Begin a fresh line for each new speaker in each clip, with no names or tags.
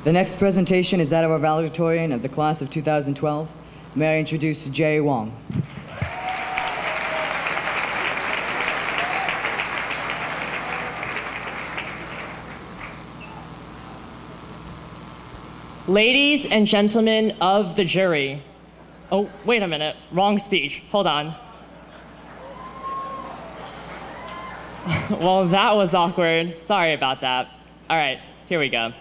The next presentation is that of our valedictorian of the class of 2012. May I introduce Jay Wong.
Ladies and gentlemen of the jury. Oh, wait a minute, wrong speech, hold on. Well, that was awkward. Sorry about that. All right, here we go.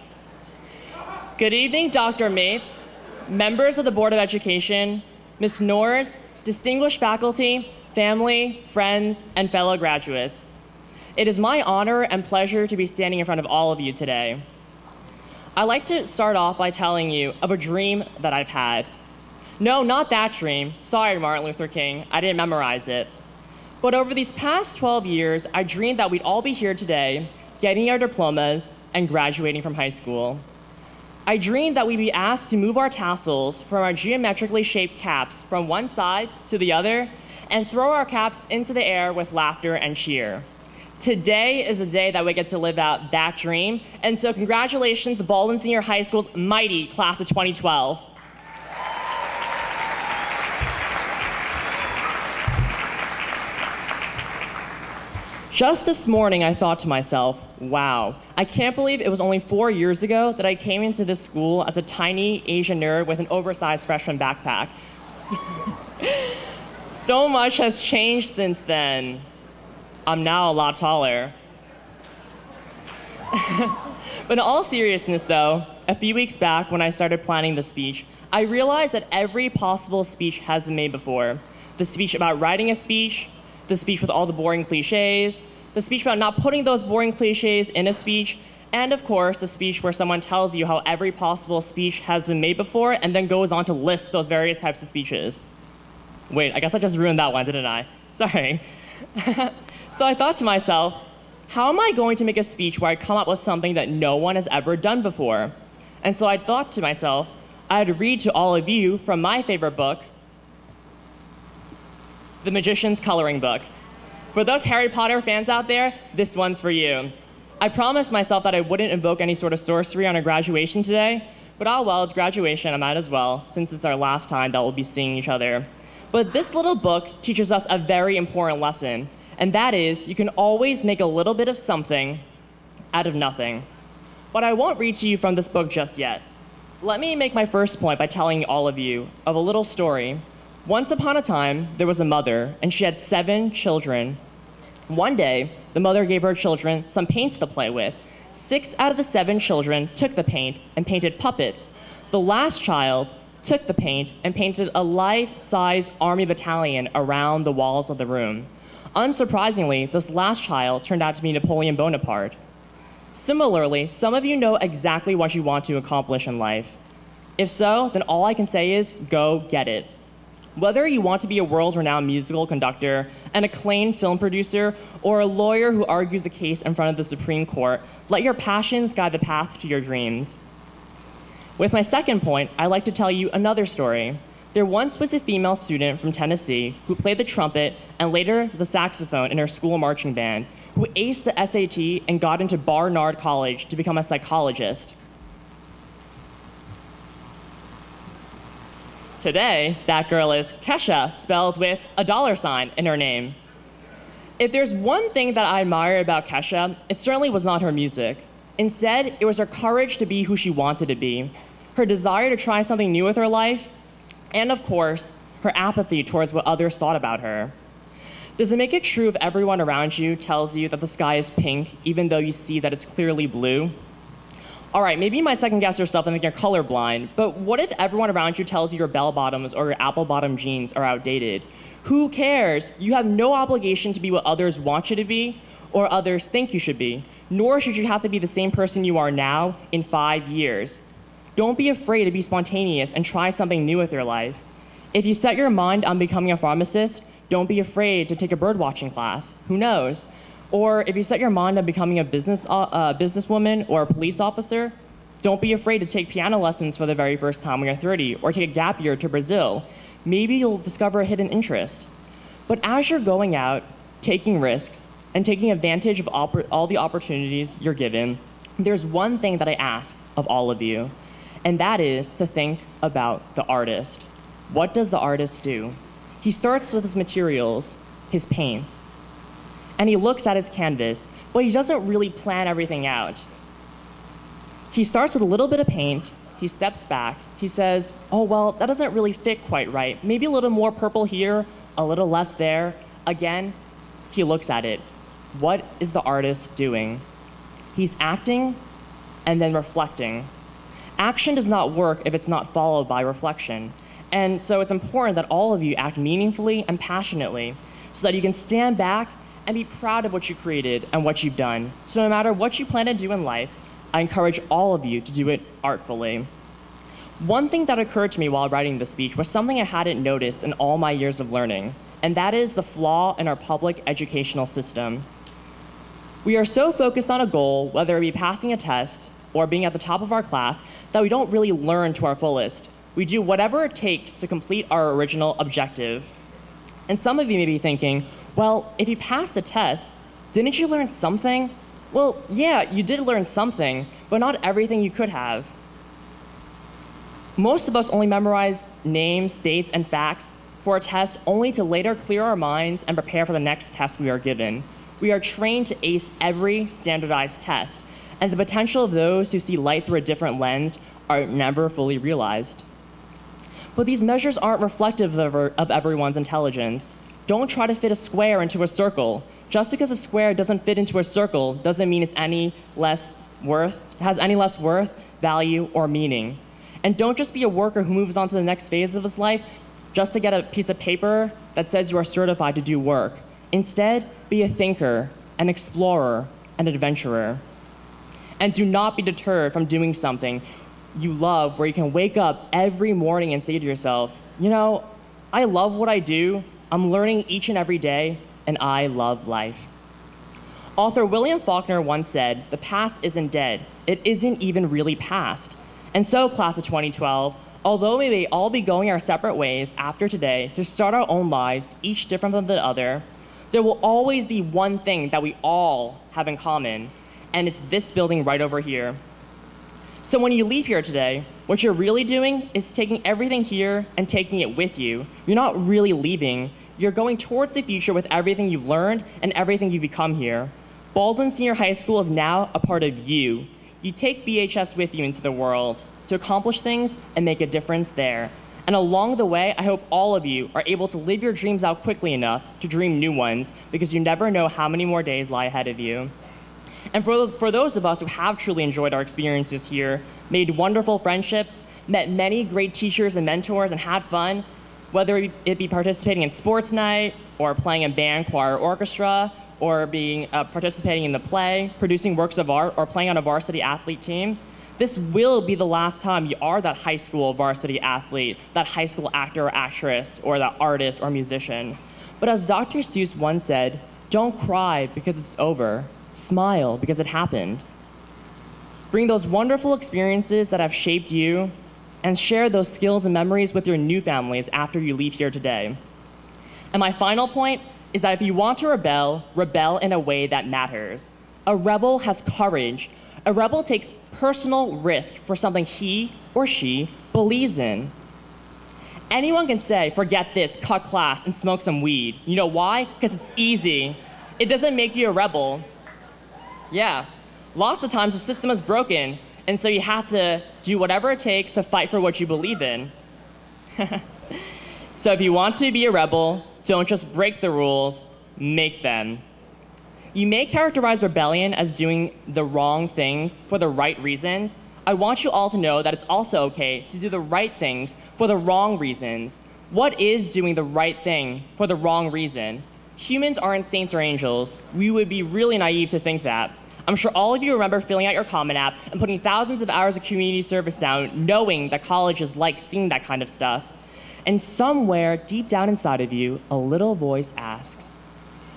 Good evening, Dr. Mapes, members of the Board of Education, Ms. Norris, distinguished faculty, family, friends, and fellow graduates. It is my honor and pleasure to be standing in front of all of you today. I'd like to start off by telling you of a dream that I've had. No, not that dream. Sorry, Martin Luther King, I didn't memorize it. But over these past 12 years, I dreamed that we'd all be here today, getting our diplomas and graduating from high school. I dreamed that we'd be asked to move our tassels from our geometrically shaped caps from one side to the other and throw our caps into the air with laughter and cheer. Today is the day that we get to live out that dream, and so congratulations to Baldwin Senior High School's mighty class of 2012. Just this morning, I thought to myself, wow, I can't believe it was only 4 years ago that I came into this school as a tiny Asian nerd with an oversized freshman backpack. So much has changed since then. I'm now a lot taller. But in all seriousness, though, a few weeks back when I started planning the speech, I realized that every possible speech has been made before. The speech about writing a speech, the speech with all the boring cliches, the speech about not putting those boring cliches in a speech, and of course, the speech where someone tells you how every possible speech has been made before and then goes on to list those various types of speeches. Wait, I guess I just ruined that one, didn't I? Sorry. So I thought to myself, how am I going to make a speech where I come up with something that no one has ever done before? And so I thought to myself, I'd read to all of you from my favorite book, The Magician's Coloring Book. For those Harry Potter fans out there, this one's for you. I promised myself that I wouldn't invoke any sort of sorcery on our graduation today, but oh well, it's graduation, I might as well, since it's our last time that we'll be seeing each other. But this little book teaches us a very important lesson, and that is, you can always make a little bit of something out of nothing. But I won't read to you from this book just yet. Let me make my first point by telling all of you of a little story. Once upon a time, there was a mother, and she had 7 children. One day, the mother gave her children some paints to play with. 6 out of the 7 children took the paint and painted puppets. The last child took the paint and painted a life-size army battalion around the walls of the room. Unsurprisingly, this last child turned out to be Napoleon Bonaparte. Similarly, some of you know exactly what you want to accomplish in life. If so, then all I can say is, go get it. Whether you want to be a world-renowned musical conductor, an acclaimed film producer, or a lawyer who argues a case in front of the Supreme Court, let your passions guide the path to your dreams. With my second point, I'd like to tell you another story. There once was a female student from Tennessee who played the trumpet and later the saxophone in her school marching band, who aced the SAT and got into Barnard College to become a psychologist. Today, that girl is Kesha, spells with a $sign in her name. If there's one thing that I admire about Kesha, it certainly was not her music. Instead, it was her courage to be who she wanted to be, her desire to try something new with her life, and of course, her apathy towards what others thought about her. Does it make it true if everyone around you tells you that the sky is pink, even though you see that it's clearly blue? All right, maybe you might second guess yourself and think you're colorblind, but what if everyone around you tells you your bell-bottoms or your apple-bottom jeans are outdated? Who cares? You have no obligation to be what others want you to be or others think you should be, nor should you have to be the same person you are now in 5 years. Don't be afraid to be spontaneous and try something new with your life. If you set your mind on becoming a pharmacist, don't be afraid to take a birdwatching class. Who knows? Or if you set your mind on becoming a businesswoman or a police officer, don't be afraid to take piano lessons for the very first time when you're 30, or take a gap year to Brazil. Maybe you'll discover a hidden interest. But as you're going out, taking risks, and taking advantage of all the opportunities you're given, there's one thing that I ask of all of you, and that is to think about the artist. What does the artist do? He starts with his materials, his paints, and he looks at his canvas, but he doesn't really plan everything out. He starts with a little bit of paint, he steps back, he says, oh, well, that doesn't really fit quite right. Maybe a little more purple here, a little less there. Again, he looks at it. What is the artist doing? He's acting and then reflecting. Action does not work if it's not followed by reflection. And so it's important that all of you act meaningfully and passionately so that you can stand back and be proud of what you created and what you've done. So no matter what you plan to do in life, I encourage all of you to do it artfully. One thing that occurred to me while writing this speech was something I hadn't noticed in all my years of learning, and that is the flaw in our public educational system. We are so focused on a goal, whether it be passing a test or being at the top of our class, that we don't really learn to our fullest. We do whatever it takes to complete our original objective. And some of you may be thinking, well, if you passed the test, didn't you learn something? Well, yeah, you did learn something, but not everything you could have. Most of us only memorize names, dates, and facts for a test only to later clear our minds and prepare for the next test we are given. We are trained to ace every standardized test, and the potential of those who see light through a different lens are never fully realized. But these measures aren't reflective of everyone's intelligence. Don't try to fit a square into a circle. Just because a square doesn't fit into a circle doesn't mean it's has any less worth, value, or meaning. And don't just be a worker who moves on to the next phase of his life just to get a piece of paper that says you are certified to do work. Instead, be a thinker, an explorer, an adventurer. And do not be deterred from doing something you love, where you can wake up every morning and say to yourself, you know, I love what I do, I'm learning each and every day, and I love life. Author William Faulkner once said, the past isn't dead, it isn't even really past. And so, class of 2012, although we may all be going our separate ways after today to start our own lives, each different from the other, there will always be one thing that we all have in common, and it's this building right over here. So when you leave here today, what you're really doing is taking everything here and taking it with you. You're not really leaving. You're going towards the future with everything you've learned and everything you've become here. Baldwin Senior High School is now a part of you. You take BHS with you into the world to accomplish things and make a difference there. And along the way, I hope all of you are able to live your dreams out quickly enough to dream new ones, because you never know how many more days lie ahead of you. And for those of us who have truly enjoyed our experiences here, made wonderful friendships, met many great teachers and mentors, and had fun, whether it be participating in sports night, or playing in band, choir, or orchestra, or participating in the play, producing works of art, or playing on a varsity athlete team, this will be the last time you are that high school varsity athlete, that high school actor or actress, or that artist or musician. But as Dr. Seuss once said, don't cry because it's over. Smile because it happened. Bring those wonderful experiences that have shaped you and share those skills and memories with your new families after you leave here today. And my final point is that if you want to rebel, rebel in a way that matters. A rebel has courage. A rebel takes personal risk for something he or she believes in. Anyone can say, forget this, cut class, and smoke some weed. You know why? Because it's easy. It doesn't make you a rebel. Yeah, lots of times the system is broken, and so you have to do whatever it takes to fight for what you believe in. So if you want to be a rebel, don't just break the rules, make them. You may characterize rebellion as doing the wrong things for the right reasons. I want you all to know that it's also okay to do the right things for the wrong reasons. What is doing the right thing for the wrong reason? Humans aren't saints or angels. We would be really naive to think that. I'm sure all of you remember filling out your Common App and putting thousands of hours of community service down, knowing that colleges like seeing that kind of stuff. And somewhere deep down inside of you, a little voice asks,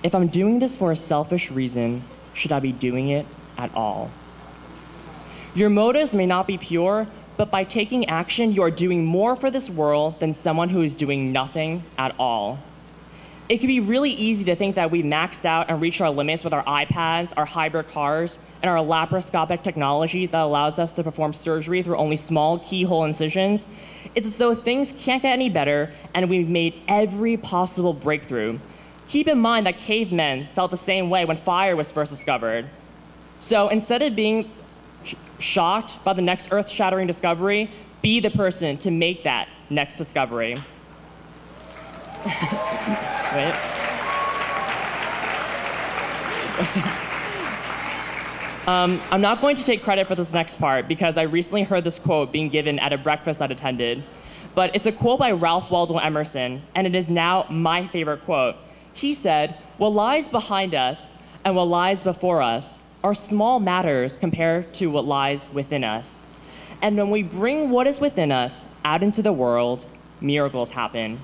if I'm doing this for a selfish reason, should I be doing it at all? Your motives may not be pure, but by taking action, you are doing more for this world than someone who is doing nothing at all. It can be really easy to think that we maxed out and reached our limits with our iPads, our hybrid cars, and our laparoscopic technology that allows us to perform surgery through only small keyhole incisions. It's as though things can't get any better, and we've made every possible breakthrough. Keep in mind that cavemen felt the same way when fire was first discovered. So instead of being shocked by the next earth-shattering discovery, be the person to make that next discovery. Wait. I'm not going to take credit for this next part because I recently heard this quote being given at a breakfast I'd attended. But it's a quote by Ralph Waldo Emerson, and it is now my favorite quote. He said, "What lies behind us and what lies before us are small matters compared to what lies within us. And when we bring what is within us out into the world, miracles happen."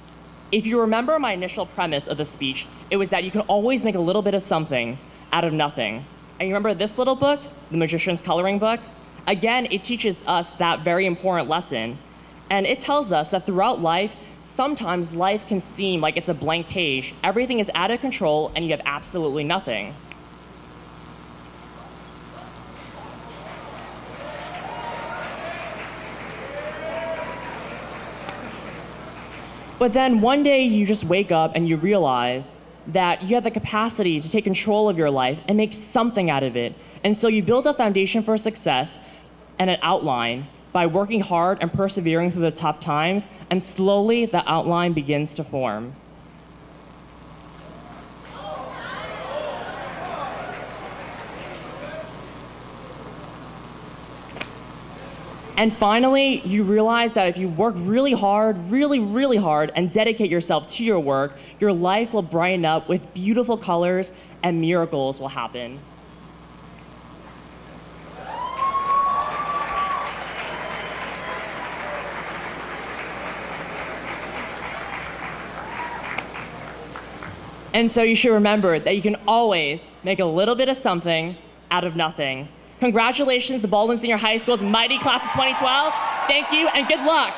If you remember my initial premise of the speech, it was that you can always make a little bit of something out of nothing. And you remember this little book, The Magician's Coloring Book? Again, it teaches us that very important lesson. And it tells us that throughout life, sometimes life can seem like it's a blank page. Everything is out of control and you have absolutely nothing. But then one day you just wake up and you realize that you have the capacity to take control of your life and make something out of it. And so you build a foundation for success and an outline by working hard and persevering through the tough times, and slowly the outline begins to form. And finally, you realize that if you work really hard, really hard, and dedicate yourself to your work, your life will brighten up with beautiful colors and miracles will happen. And so you should remember that you can always make a little bit of something out of nothing. Congratulations to Baldwin Senior High School's mighty class of 2012. Thank you and good luck.